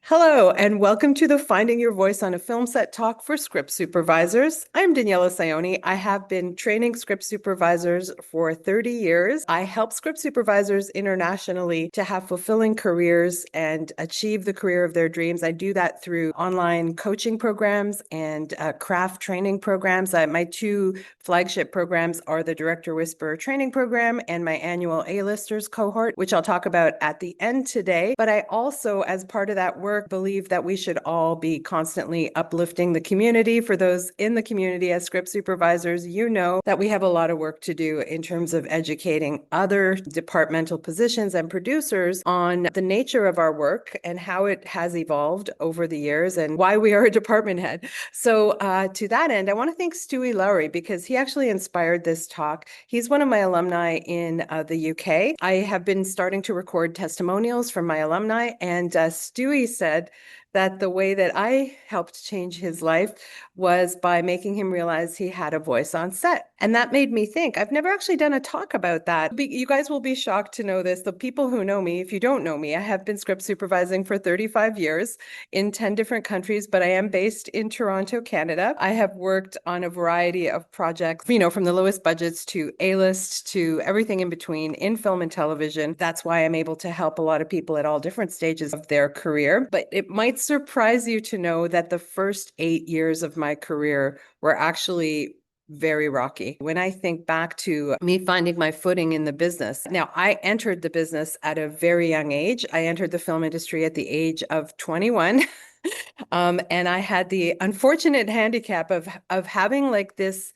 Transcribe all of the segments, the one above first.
Hello, and welcome to the Finding Your Voice on a Film Set talk for script supervisors. I'm Daniela Saioni. I have been training script supervisors for 30 years. I help script supervisors internationally to have fulfilling careers and achieve the career of their dreams. I do that through online coaching programs and craft training programs. My two flagship programs are the Director Whisperer training program and my annual A-listers cohort, which I'll talk about at the end today. But I also, as part of that work, believe that we should all be constantly uplifting the community. For those in the community as script supervisors, you know that we have a lot of work to do in terms of educating other departmental positions and producers on the nature of our work and how it has evolved over the years and why we are a department head. So to that end, I want to thank Stewie Lowry because he actually inspired this talk. He's one of my alumni in the UK. I have been starting to record testimonials from my alumni, and Stewie said that the way that I helped change his life was by making him realize he had a voice on set. And that made me think, I've never actually done a talk about that. You guys will be shocked to know this. The people who know me, if you don't know me, I have been script supervising for 35 years in 10 different countries, but I am based in Toronto, Canada. I have worked on a variety of projects, from the lowest budgets to A-list to everything in between in film and television. That's why I'm able to help a lot of people at all different stages of their career. But it might surprise you to know that the first 8 years of my career were actually very rocky. When I think back to me finding my footing in the business, now I entered the business at a very young age. I entered the film industry at the age of 21. And I had the unfortunate handicap of having like this.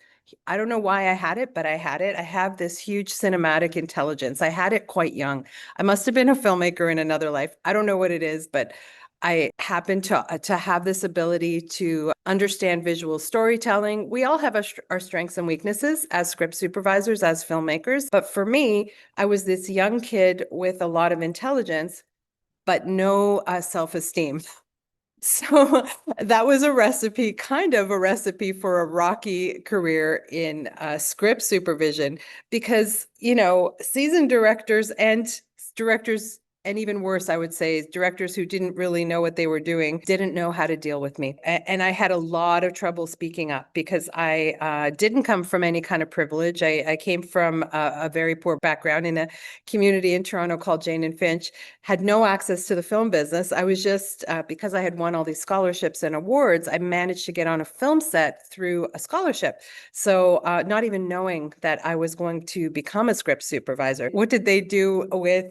I don't know why I had it, but I had it. I have this huge cinematic intelligence. I had it quite young. I must have been a filmmaker in another life. I don't know what it is, but I happen to have this ability to understand visual storytelling. We all have our strengths and weaknesses as script supervisors, as filmmakers. But for me, I was this young kid with a lot of intelligence, but no self-esteem. So that was kind of a recipe for a rocky career in script supervision because, seasoned directors, and even worse, I would say, directors who didn't really know what they were doing, didn't know how to deal with me. And I had a lot of trouble speaking up because I didn't come from any kind of privilege. I came from a very poor background in a community in Toronto called Jane and Finch, had no access to the film business. I was just, because I had won all these scholarships and awards, I managed to get on a film set through a scholarship. So not even knowing that I was going to become a script supervisor. What did they do with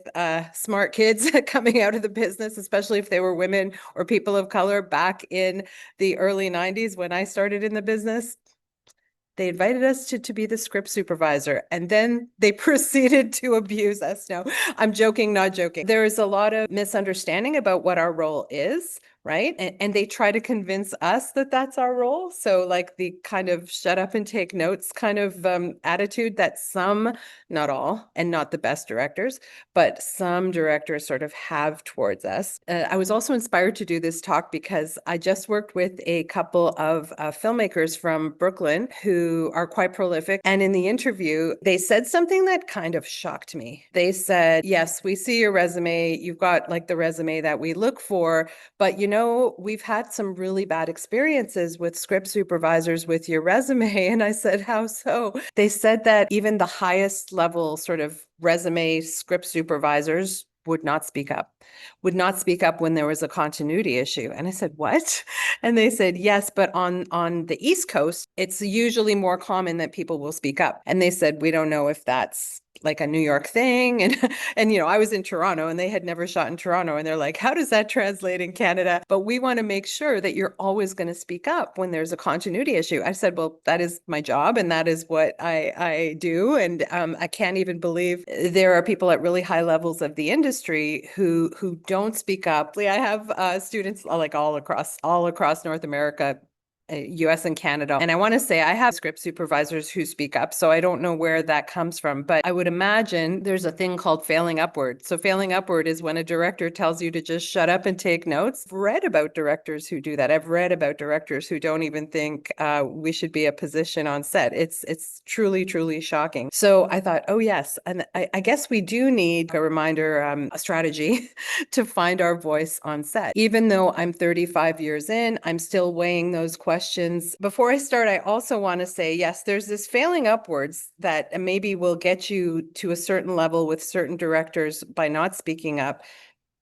smart kids coming out of the business, especially if they were women or people of color back in the early 90s when I started in the business? They invited us to be the script supervisor, and then they proceeded to abuse us. No, I'm joking, not joking. There is a lot of misunderstanding about what our role is, right? And they try to convince us that that's our role. So like the kind of shut up and take notes kind of attitude that some, not all, and not the best directors, but some directors sort of have towards us. I was also inspired to do this talk because I just worked with a couple of filmmakers from Brooklyn who are quite prolific. And in the interview, they said something that kind of shocked me. They said, yes, we see your resume. You've got like the resume that we look for, but we've had some really bad experiences with script supervisors with your resume. And I said, how so? They said that even the highest level sort of resume script supervisors would not speak up when there was a continuity issue. And I said, what? And they said, yes, but on the East Coast, it's usually more common that people will speak up. And they said, we don't know if that's like a New York thing. And I was in Toronto and they had never shot in Toronto. And they're like, how does that translate in Canada? But we want to make sure that you're always going to speak up when there's a continuity issue. I said, well, that is my job and that is what I do. And I can't even believe there are people at really high levels of the industry who don't speak up. I have students like all across North America US and Canada. And I want to say I have script supervisors who speak up, so I don't know where that comes from, but I would imagine there's a thing called failing upward. So failing upward is when a director tells you to just shut up and take notes. I've read about directors who do that. I've read about directors who don't even think we should be a position on set. It's truly, truly shocking. So I thought, oh yes, and I guess we do need a reminder, a strategy to find our voice on set. Even though I'm 35 years in, I'm still weighing those questions. Before I start, I also want to say, yes, there's this failing upwards that maybe will get you to a certain level with certain directors by not speaking up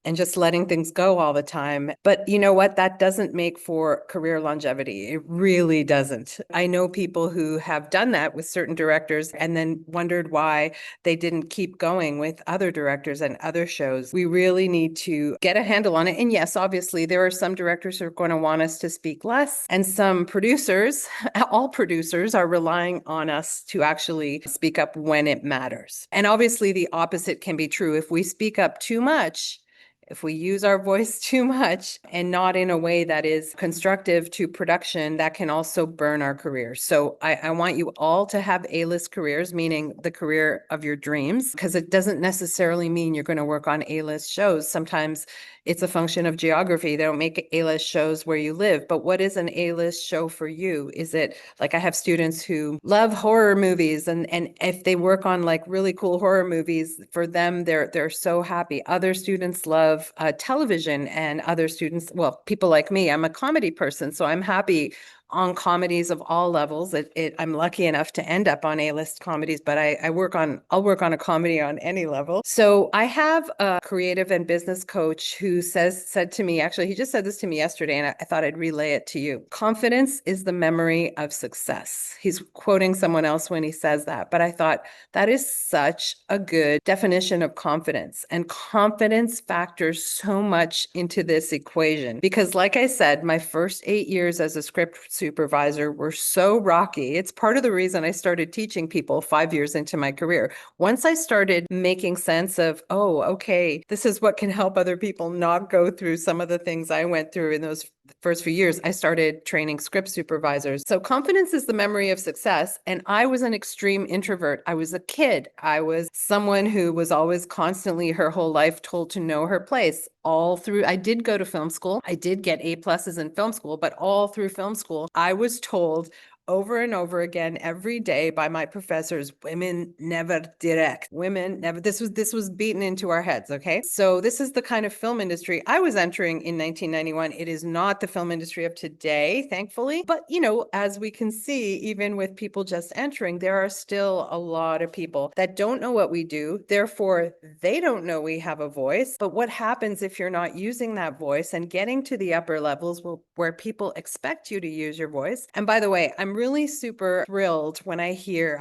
and just letting things go all the time. But you know what? That doesn't make for career longevity. It really doesn't. I know people who have done that with certain directors and then wondered why they didn't keep going with other directors and other shows. We really need to get a handle on it. And yes, obviously, there are some directors who are going to want us to speak less, and some producers, all producers, are relying on us to actually speak up when it matters. And obviously, the opposite can be true. If we speak up too much, if we use our voice too much and not in a way that is constructive to production, that can also burn our careers. So I want you all to have A-list careers, meaning the career of your dreams, because it doesn't necessarily mean you're going to work on A-list shows. Sometimes it's a function of geography. They don't make A-list shows where you live. But what is an A-list show for you? Is it like I have students who love horror movies, and if they work on like really cool horror movies, for them, they're so happy. Other students love television, and other students, well, people like me, I'm a comedy person, so I'm happy on comedies of all levels. I'm lucky enough to end up on A-list comedies, but I'll work on a comedy on any level. So I have a creative and business coach who said to me, actually, he just said this to me yesterday, and I thought I'd relay it to you. Confidence is the memory of success. He's quoting someone else when he says that, but I thought that is such a good definition of confidence. And confidence factors so much into this equation because, like I said, my first 8 years as a script supervisor were so rocky. It's part of the reason I started teaching people 5 years into my career. Once I started making sense of, oh, okay, this is what can help other people not go through some of the things I went through in those first few years, I started training script supervisors. So confidence is the memory of success. And I was an extreme introvert. I was a kid. I was someone who was always constantly her whole life told to know her place. All through, I did go to film school. I did get A+ in film school, but all through film school, I was told over and over again every day by my professors, women never direct. Women never. This was beaten into our heads, okay? So this is the kind of film industry I was entering in 1991. It is not the film industry of today, thankfully. But, you know, as we can see, even with people just entering, there are still a lot of people that don't know what we do. Therefore, they don't know we have a voice. But what happens if you're not using that voice and getting to the upper levels where people expect you to use your voice? And by the way, I'm really super thrilled when I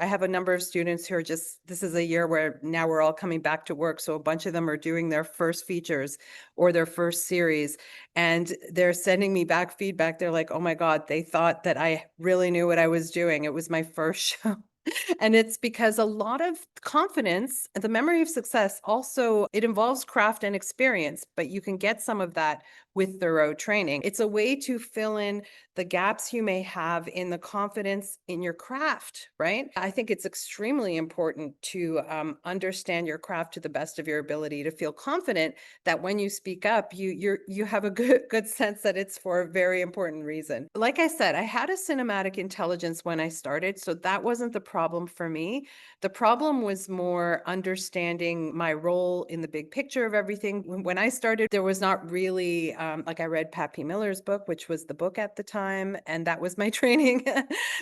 have a number of students who are this is a year where now we're all coming back to work. So a bunch of them are doing their first features or their first series, and they're sending me back feedback. They're like, oh my God, they thought that I really knew what I was doing. It was my first show. And it's because a lot of confidence, the memory of success, also, it involves craft and experience, but you can get some of that with thorough training. It's a way to fill in the gaps you may have in the confidence in your craft, right? I think it's extremely important to understand your craft to the best of your ability, to feel confident that when you speak up, you have a good sense that it's for a very important reason. Like I said, I had a cinematic intelligence when I started, so that wasn't the problem for me. The problem was more understanding my role in the big picture of everything. When I started, there was not really, like I read Pat P. Miller's book, which was the book at the time, and that was my training.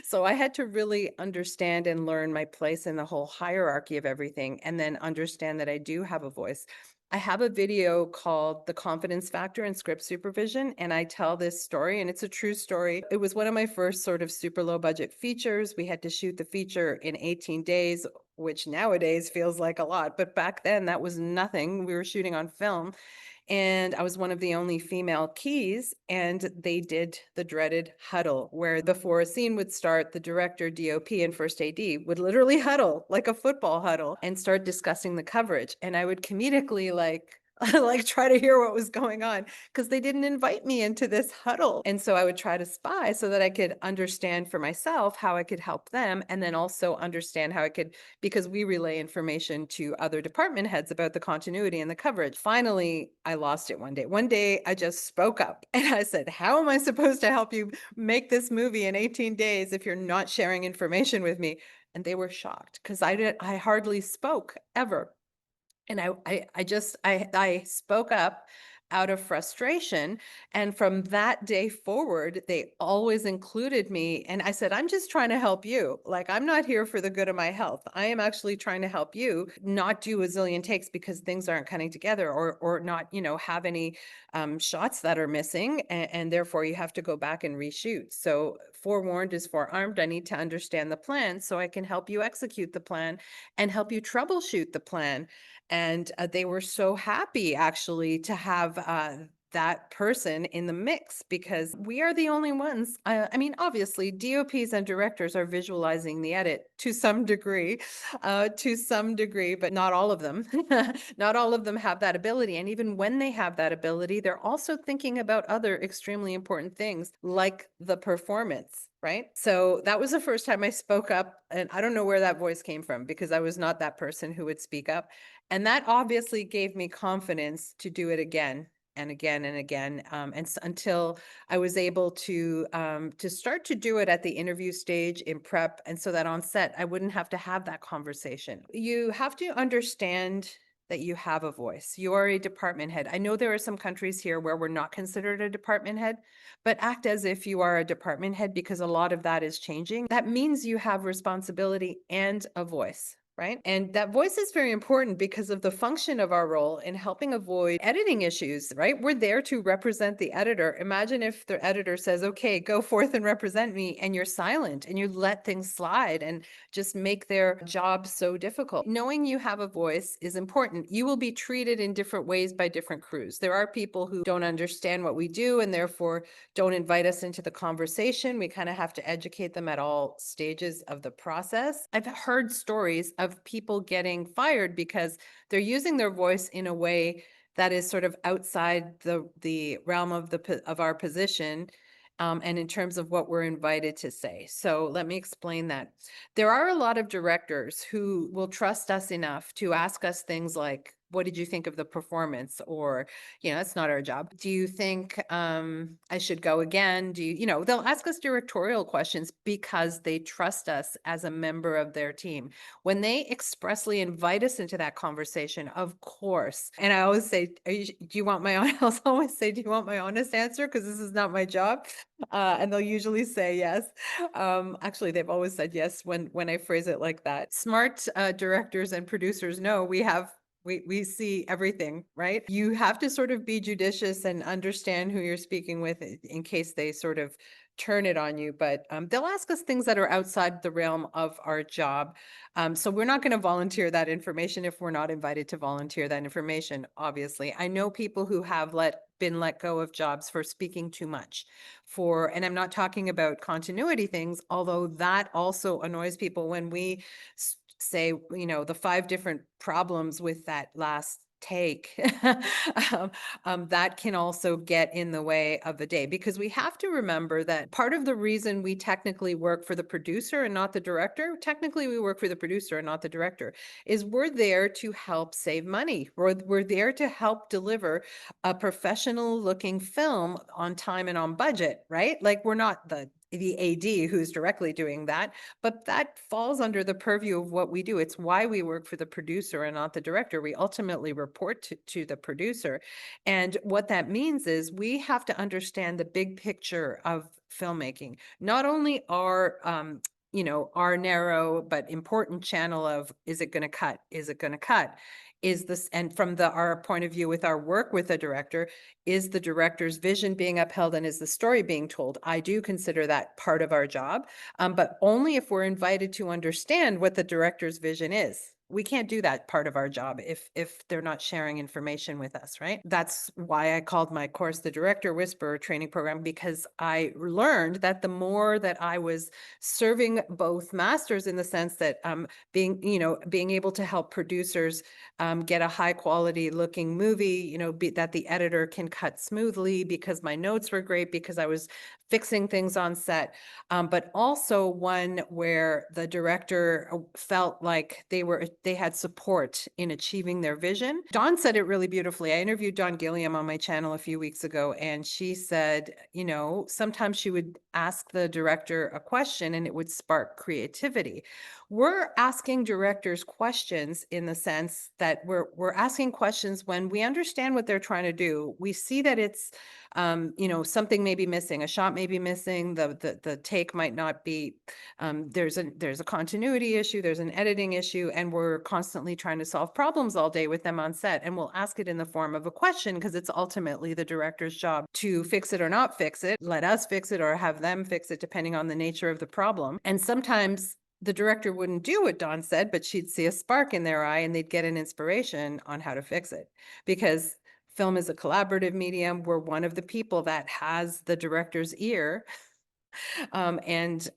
So I had to really understand and learn my place in the whole hierarchy of everything, and then understand that I do have a voice. I have a video called The Confidence Factor in Script Supervision, and I tell this story, and it's a true story. It was one of my first sort of super low budget features. We had to shoot the feature in 18 days, which nowadays feels like a lot, but back then that was nothing. We were shooting on film. And I was one of the only female keys, and they did the dreaded huddle, where before a scene would start, the director, DOP, and first AD would literally huddle like a football huddle and start discussing the coverage. And I would comedically like try to hear what was going on because they didn't invite me into this huddle. And so I would try to spy so that I could understand for myself how I could help them, and then also understand how I could, because we relay information to other department heads about the continuity and the coverage. Finally, I lost it one day. One day I just spoke up and I said, how am I supposed to help you make this movie in 18 days if you're not sharing information with me? And they were shocked because I hardly spoke ever. And I spoke up out of frustration. And from that day forward, they always included me. And I said, I'm just trying to help you. Like, I'm not here for the good of my health. I am actually trying to help you not do a zillion takes because things aren't cutting together, or not, have any shots that are missing. And therefore you have to go back and reshoot. So forewarned is forearmed. I need to understand the plan so I can help you execute the plan and help you troubleshoot the plan. And they were so happy actually to have that person in the mix, because we are the only ones. I mean, obviously, DOPs and directors are visualizing the edit to some degree, but not all of them. Not all of them have that ability. And even when they have that ability, they're also thinking about other extremely important things like the performance. Right. So that was the first time I spoke up. And I don't know where that voice came from, because I was not that person who would speak up. And that obviously gave me confidence to do it again and again and again, until I was able to start to do it at the interview stage in prep, and so that on set I wouldn't have to have that conversation. You have to understand that you have a voice. You are a department head. I know there are some countries here where we're not considered a department head, but act as if you are a department head, because a lot of that is changing. That means you have responsibility and a voice. Right. And that voice is very important because of the function of our role in helping avoid editing issues, right? We're there to represent the editor. Imagine if the editor says, okay, go forth and represent me, and you're silent and you let things slide and just make their job so difficult. Knowing you have a voice is important. You will be treated in different ways by different crews. There are people who don't understand what we do and therefore don't invite us into the conversation. We kind of have to educate them at all stages of the process. I've heard stories of people getting fired because they're using their voice in a way that is sort of outside the realm of our position, and in terms of what we're invited to say. So let me explain that. There are a lot of directors who will trust us enough to ask us things like, what did you think of the performance? Or, it's not our job. Do you think I should go again? They'll ask us directorial questions because they trust us as a member of their team. When they expressly invite us into that conversation, of course. And I always say, do you want my I'll always say, do you want my honest answer? Because this is not my job. And they'll usually say yes. Actually, they've always said yes when I phrase it like that. Smart directors and producers know we see everything, right? You have to sort of be judicious and understand who you're speaking with in case they sort of turn it on you. But they'll ask us things that are outside the realm of our job. So we're not going to volunteer that information if we're not invited to volunteer that information, obviously. I know people who have been let go of jobs for speaking too much, and I'm not talking about continuity things, although that also annoys people when we say, the 5 different problems with that last take. That can also get in the way of the day, because we have to remember that part of the reason we technically work for the producer and not the director, technically we work for the producer and not the director, is we're there to help save money. We're there to help deliver a professional looking film on time and on budget, right? Like, we're not the AD who's directly doing that, but that falls under the purview of what we do. It's why we work for the producer and not the director. We ultimately report to the producer. And what that means is we have to understand the big picture of filmmaking, not only our narrow but important channel of, is it going to cut? Is it going to cut? Is this, and from our point of view with our work with a director, is the director's vision being upheld and is the story being told? I do consider that part of our job, but only if we're invited to understand what the director's vision is. we can't do that part of our job if they're not sharing information with us, right? That's why I called my course the Director Whisperer training program, because I learned that the more that I was serving both masters, in the sense that being able to help producers get a high quality looking movie, that the editor can cut smoothly because my notes were great, because I was fixing things on set, but also one where the director felt like they had support in achieving their vision. Dawn said it really beautifully. I interviewed Dawn Gilliam on my channel a few weeks ago, and she said, sometimes she would ask the director a question and it would spark creativity. We're asking directors questions in the sense that we're asking questions when we understand what they're trying to do. We see that it's something may be missing, a shot may be missing, the take might not be, there's a continuity issue, there's an editing issue, and we're constantly trying to solve problems all day with them on set. And we'll ask it in the form of a question, because it's ultimately the director's job to fix it or not fix it, let us fix it or have them fix it, depending on the nature of the problem. And sometimes the director wouldn't do what Dawn said, but she'd see a spark in their eye and they'd get an inspiration on how to fix it. Because film is a collaborative medium. We're one of the people that has the director's ear, and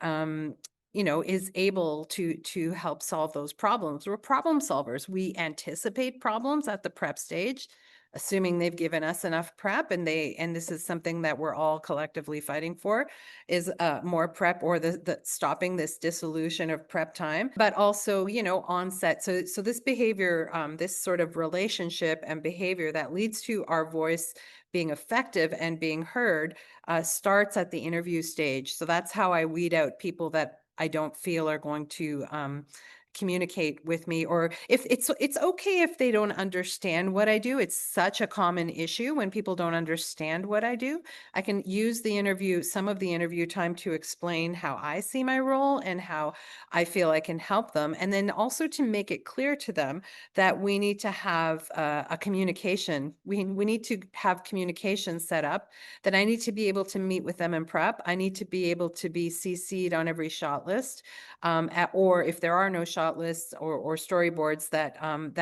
is able to help solve those problems. We're problem solvers. We anticipate problems at the prep stage, assuming they've given us enough prep, and this is something that we're all collectively fighting for, is more prep, or the stopping this dissolution of prep time, but also, on set. So this behavior, this sort of relationship and behavior that leads to our voice being effective and being heard, starts at the interview stage. So that's how I weed out people that I don't feel are going to communicate with me, or if it's okay if they don't understand what I do. It's such a common issue when people don't understand what I do. I can use some of the interview time to explain how I see my role and how I feel I can help them, and then also to make it clear to them that we need to have a communication. We need to have communication set up, that I need to be able to meet with them in prep. I need to be able to be CC'd on every shot list, or if there are no shot lists or storyboards, that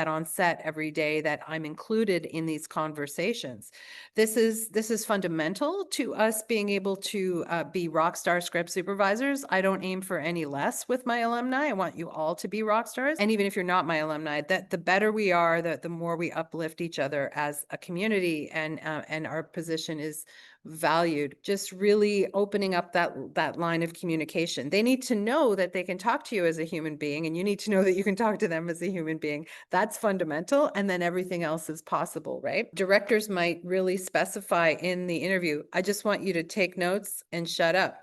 on set every day, that I'm included in these conversations. This is fundamental to us being able to be rock star script supervisors. I don't aim for any less with my alumni. I want you all to be rock stars. And even if you're not my alumni, that the better we are, the more we uplift each other as a community, and our position is valued. Just really opening up that line of communication. They need to know that they can talk to you as a human being, and you need to know that you can talk to them as a human being. That's fundamental. And then everything else is possible, right? Directors might really specify in the interview, I just want you to take notes and shut up.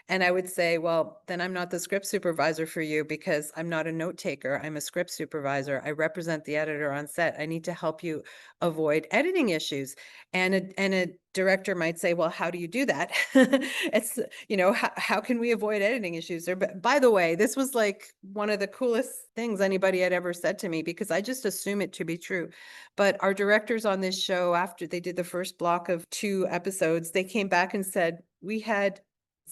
And I would say, well, then I'm not the script supervisor for you, because I'm not a note taker. I'm a script supervisor. I represent the editor on set. I need to help you avoid editing issues. And a director might say, well, how do you do that? It's, how can we avoid editing issues? But by the way, this was like one of the coolest things anybody had ever said to me, because I just assume it to be true. But our directors on this show, after they did the first block of 2 episodes, they came back and said, we had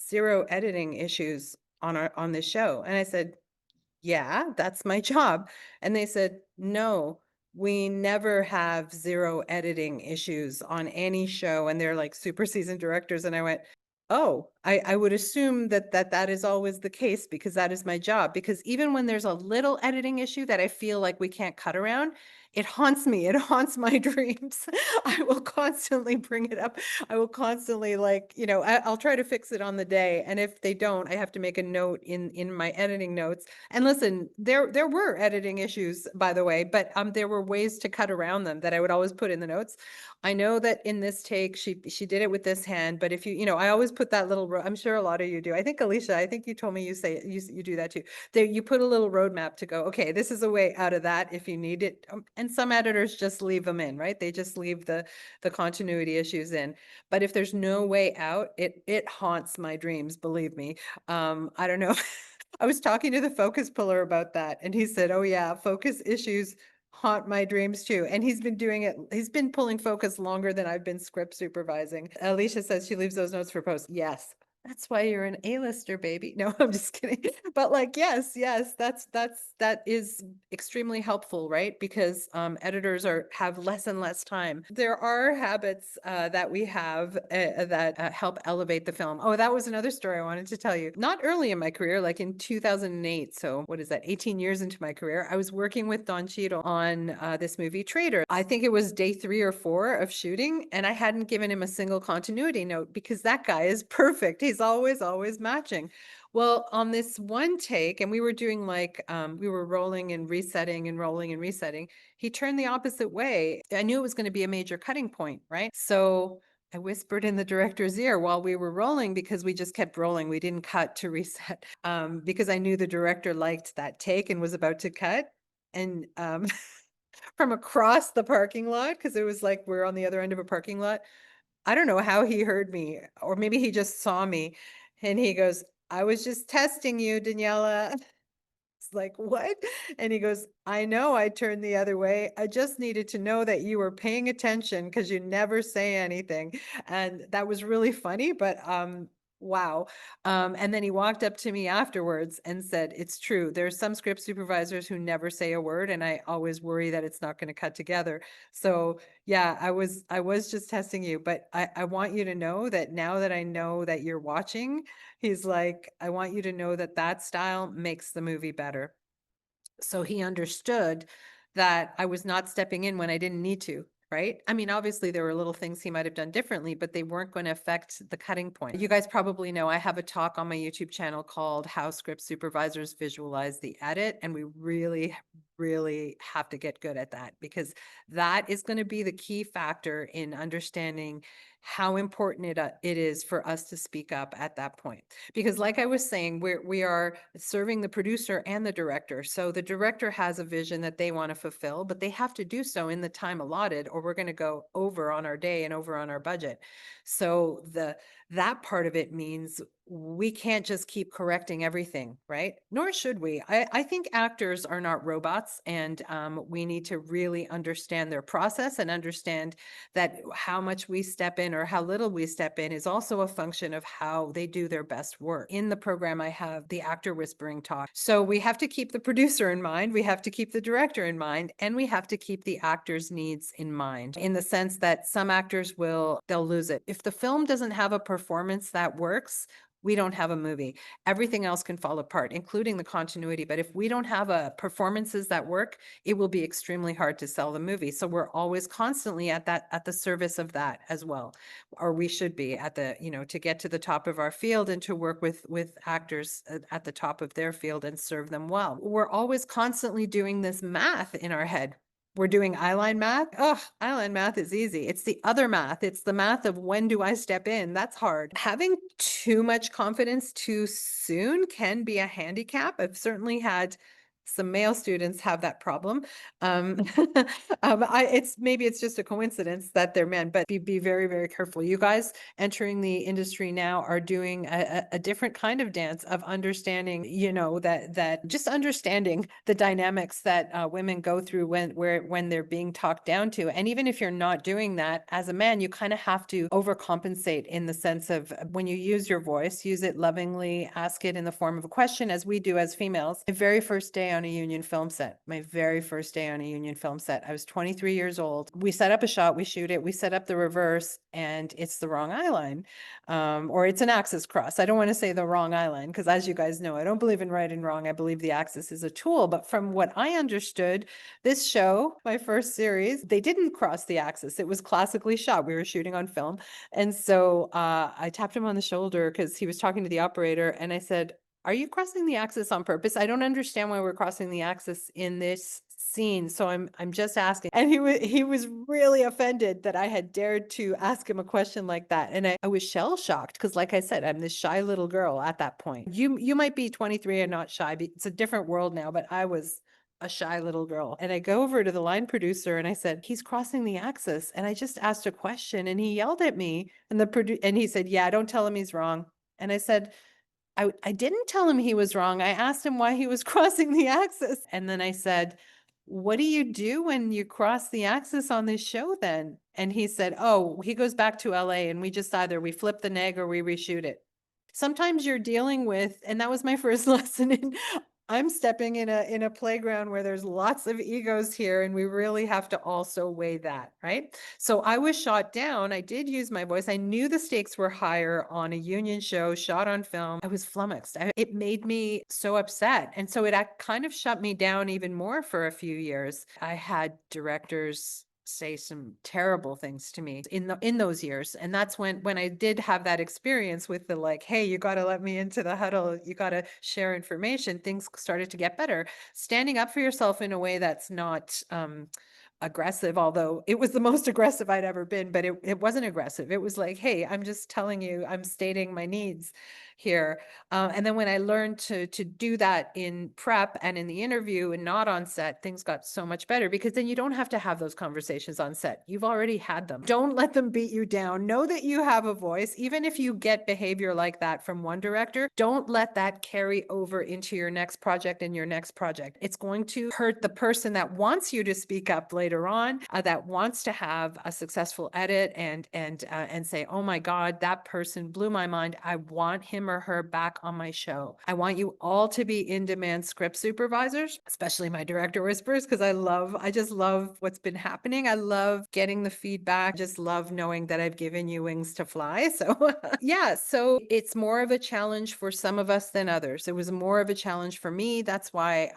0 editing issues on this show. And I said, yeah, that's my job. And they said, no, we never have 0 editing issues on any show. And they're like super seasoned directors. And I went, oh, I would assume that is always the case, because that is my job. Because even when there's a little editing issue that I feel like we can't cut around, it haunts me. It haunts my dreams. I will constantly bring it up. I will constantly, like, I'll try to fix it on the day. And if they don't, I have to make a note in my editing notes. And listen, there were editing issues, by the way, but there were ways to cut around them that I would always put in the notes. I know that in this take, she did it with this hand, but if I always put that little, I'm sure a lot of you do. I think Alicia, I think you told me you do that too. There, you put a little roadmap to go, okay, this is a way out of that if you need it. And some editors just leave them in, right? They just leave the continuity issues in. But if there's no way out, it haunts my dreams, believe me. I don't know. I was talking to the focus puller about that, and he said, oh yeah, focus issues haunt my dreams too. And he's been doing it. He's been pulling focus longer than I've been script supervising. Alicia says she leaves those notes for post. Yes. That's why you're an A-lister, baby. No, I'm just kidding. But like, yes, that is extremely helpful, right? Because editors have less and less time. There are habits that we have that help elevate the film. Oh, that was another story I wanted to tell you. Not early in my career, like in 2008. So what is that? 18 years into my career, I was working with Don Cheadle on this movie Traitor. I think it was day 3 or 4 of shooting, and I hadn't given him a single continuity note because that guy is perfect. He's always matching. Well, on this one take, and we were doing like, we were rolling and resetting and rolling and resetting, he turned the opposite way. I knew it was going to be a major cutting point, right? So I whispered in the director's ear while we were rolling because we just kept rolling. We didn't cut to reset because I knew the director liked that take and was about to cut. And from across the parking lot, because it was like we're on the other end of a parking lot, I don't know how he heard me, or maybe he just saw me. And he goes, I was just testing you, Daniela. It's like, what? And he goes, I know I turned the other way. I just needed to know that you were paying attention because you never say anything. And that was really funny, but wow. And then he walked up to me afterwards and said, it's true. There's some script supervisors who never say a word, and I always worry that it's not going to cut together. So yeah, I was just testing you, but I want you to know that now that I know that you're watching, he's like, I want you to know that that style makes the movie better. So he understood that I was not stepping in when I didn't need to, right? I mean, obviously there were little things he might have done differently, but they weren't going to affect the cutting point. You guys probably know I have a talk on my YouTube channel called How Script Supervisors Visualize the Edit, and we really have to get good at that because that is going to be the key factor in understanding how important it is for us to speak up at that point. Because like I was saying, we are serving the producer and the director. So the director has a vision that they want to fulfill, but they have to do so in the time allotted, or we're going to go over on our day and over on our budget. So that part of it means we can't just keep correcting everything, right? Nor should we. I think actors are not robots, and we need to really understand their process and understand that how much we step in or how little we step in is also a function of how they do their best work. In the program, I have the actor whispering talk. So we have to keep the producer in mind, we have to keep the director in mind, and we have to keep the actor's needs in mind, in the sense that some actors they'll lose it. If the film doesn't have a performance that works, we don't have a movie. Everything else can fall apart, including the continuity. But if we don't have performances that work, it will be extremely hard to sell the movie. So we're always constantly at the service of that as well. Or we should be at to get to the top of our field and to work with actors at the top of their field and serve them well. We're always constantly doing this math in our head. We're doing eyeline math. Oh, eyeline math is easy. It's the other math. It's the math of when do I step in? That's hard. Having too much confidence too soon can be a handicap. I've certainly had some male students have that problem. Maybe it's just a coincidence that they're men, but be very careful. You guys entering the industry now are doing a different kind of dance of understanding, that just understanding the dynamics that women go through when they're being talked down to. And even if you're not doing that as a man, you kind of have to overcompensate in the sense of when you use your voice, use it lovingly, ask it in the form of a question, as we do as females. My very first day on a union film set, I was 23 years old. We set up a shot, we shoot it, we set up the reverse, and it's the wrong eye line, or it's an axis cross. I don't want to say the wrong eye line because, as you guys know, I don't believe in right and wrong. I believe the axis is a tool. But from what I understood, this show, my first series, they didn't cross the axis. It was classically shot. We were shooting on film. And so I tapped him on the shoulder because he was talking to the operator, and I said, are you crossing the axis on purpose? I don't understand why we're crossing the axis in this scene. So I'm just asking. And he was really offended that I had dared to ask him a question like that. And I was shell shocked because, like I said, I'm this shy little girl at that point. You might be 23 and not shy. It's a different world now, but I was a shy little girl. And I go over to the line producer and I said, he's crossing the axis. And I just asked a question and he yelled at me, and he said, yeah, don't tell him he's wrong. And I said, I didn't tell him he was wrong. I asked him why he was crossing the axis. And then I said, what do you do when you cross the axis on this show then? And he said, oh, he goes back to LA and we flip the neg or we reshoot it. Sometimes you're dealing with, and that was my first lesson in, I'm stepping in a playground where there's lots of egos here, and we really have to also weigh that, right? So I was shot down. I did use my voice. I knew the stakes were higher on a union show shot on film. I was flummoxed. It made me so upset. And so it kind of shut me down even more for a few years. I had directors say some terrible things to me in those years, and that's when I did have that experience with the, like, hey, you got to let me into the huddle, you got to share information. Things started to get better. Standing up for yourself in a way that's not aggressive, although it was the most aggressive I'd ever been, but it wasn't aggressive. It was like, hey, I'm just telling you, I'm stating my needs here. And then when I learned to do that in prep and in the interview and not on set, things got so much better, because then you don't have to have those conversations on set. You've already had them. Don't let them beat you down. Know that you have a voice. Even if you get behavior like that from one director, don't let that carry over into your next project and your next project. It's going to hurt the person that wants you to speak up later on, that wants to have a successful edit and say, oh my God, that person blew my mind. I want him or her back on my show. I want you all to be in-demand script supervisors, especially my director whispers, because I just love what's been happening. I love getting the feedback. I just love knowing that I've given you wings to fly. So yeah, so it's more of a challenge for some of us than others. It was more of a challenge for me. That's why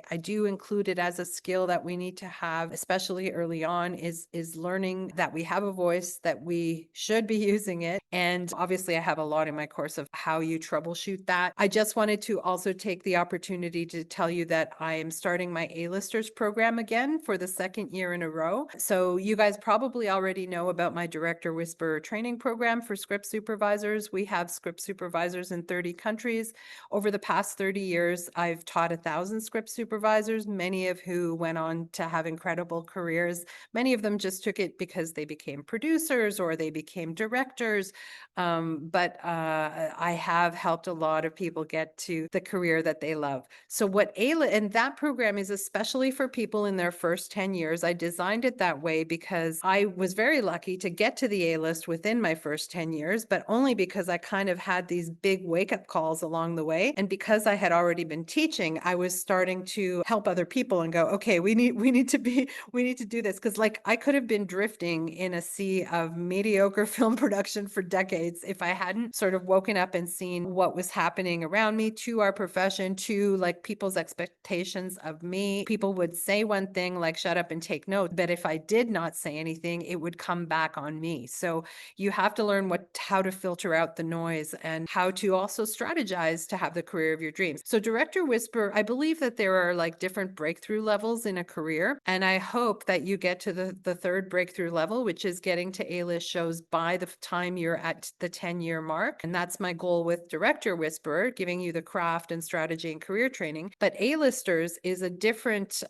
I do include it as a skill that we need to have, especially early on, is learning that we have a voice, that we should be using it. And obviously I have a lot in my course of how you troubleshoot that. I just wanted to also take the opportunity to tell you that I am starting my A-listers program again for the second year in a row. So you guys probably already know about my Director Whisperer training program for script supervisors. We have script supervisors in 30 countries. Over the past 30 years, I've taught 1,000 script supervisors, many of who went on to have incredible careers. Many of them just took it because they became producers or they became directors. But I have helped a lot of people get to the career that they love. So and that program is especially for people in their first 10 years. I designed it that way because I was very lucky to get to the A-list within my first 10 years, but only because I kind of had these big wake-up calls along the way. And because I had already been teaching, I was starting to help other people and go, okay, we need to do this. Because like I could have been drifting in a sea of mediocre film production for decades if I hadn't sort of woken up and seen what was happening around me, to our profession, to like people's expectations of me. People would say one thing like shut up and take note, but if I did not say anything, it would come back on me. So you have to learn how to filter out the noise and how to also strategize to have the career of your dreams. So Director Whisper, I believe that there are like different breakthrough levels in a career, and I hope that you get to the third breakthrough level, which is getting to A-list shows by the time you're at the 10-year mark. And that's my goal with Director Whisperer, giving you the craft and strategy and career training. But A-listers is a different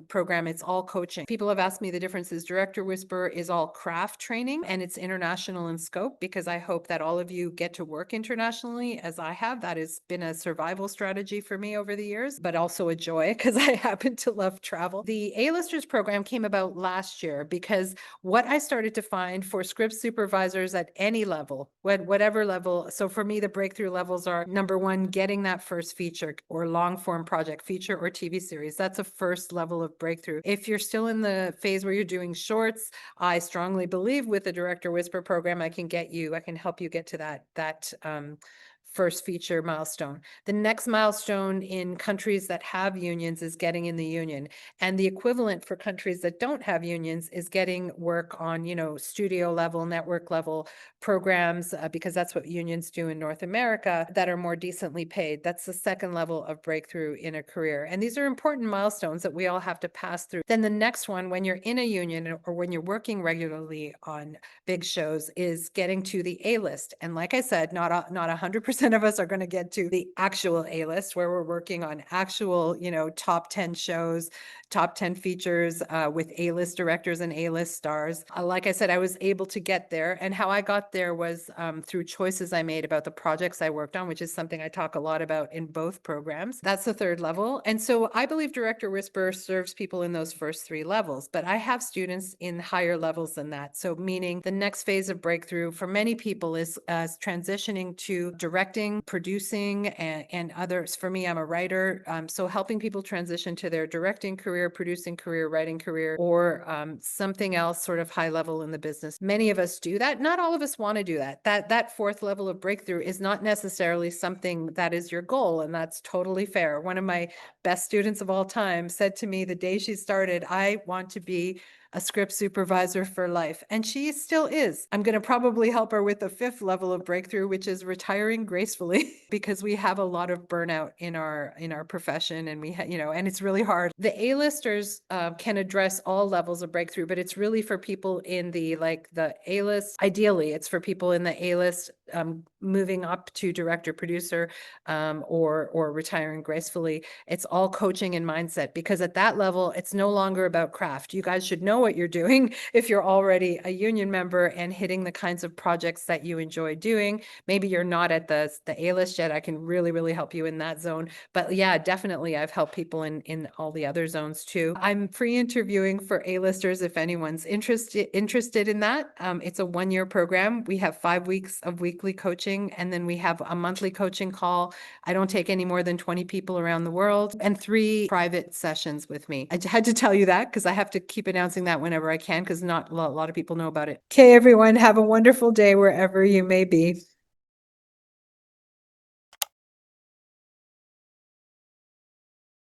program. It's all coaching. People have asked me the difference is Director Whisperer is all craft training and it's international in scope, because I hope that all of you get to work internationally as I have. That has been a survival strategy for me over the years, but also a joy because I happen to love travel. The A-listers program came about last year because what I started to find for script supervisors at any level, whatever level. So for me, the breakthrough levels are number one, getting that first feature or long form project, feature or TV series. That's a first level of breakthrough. If you're still in the phase where you're doing shorts, I strongly believe with the Director Whisper program, I can help you get to that first feature milestone. The next milestone in countries that have unions is getting in the union. And the equivalent for countries that don't have unions is getting work on, studio level, network level programs, because that's what unions do in North America, that are more decently paid. That's the second level of breakthrough in a career. And these are important milestones that we all have to pass through. Then the next one, when you're in a union or when you're working regularly on big shows, is getting to the A-list. And like I said, not 100% of us are going to get to the actual A-list where we're working on actual, top 10 shows, top 10 features with A-list directors and A-list stars. Like I said, I was able to get there. And how I got there was through choices I made about the projects I worked on, which is something I talk a lot about in both programs. That's the third level. And so I believe Director Whisperer serves people in those first three levels, but I have students in higher levels than that. So meaning the next phase of breakthrough for many people is transitioning to director directing, producing, and others. For me, I'm a writer. So helping people transition to their directing career, producing career, writing career, or something else sort of high level in the business. Many of us do that. Not all of us want to do that. That fourth level of breakthrough is not necessarily something that is your goal, and that's totally fair. One of my best students of all time said to me the day she started, I want to be a script supervisor for life. And she still is. I'm going to probably help her with the fifth level of breakthrough, which is retiring gracefully, because we have a lot of burnout in our profession, and and it's really hard. The A-listers can address all levels of breakthrough, but it's really for people in the A-list. Ideally, it's for people in the A-list moving up to director, producer, or retiring gracefully. It's all coaching and mindset, because at that level, it's no longer about craft. You guys should know what you're doing if you're already a union member and hitting the kinds of projects that you enjoy doing. Maybe you're not at the A-list yet. I can really, really help you in that zone. But yeah, definitely I've helped people in all the other zones too. I'm free interviewing for A-listers if anyone's interested in that. It's a 1-year program. We have 5 weeks of weekly coaching, and then we have a monthly coaching call. I don't take any more than 20 people around the world, and 3 private sessions with me. I had to tell you that because I have to keep announcing that whenever I can, because not a lot of people know about it. Okay, everyone, have a wonderful day wherever you may be.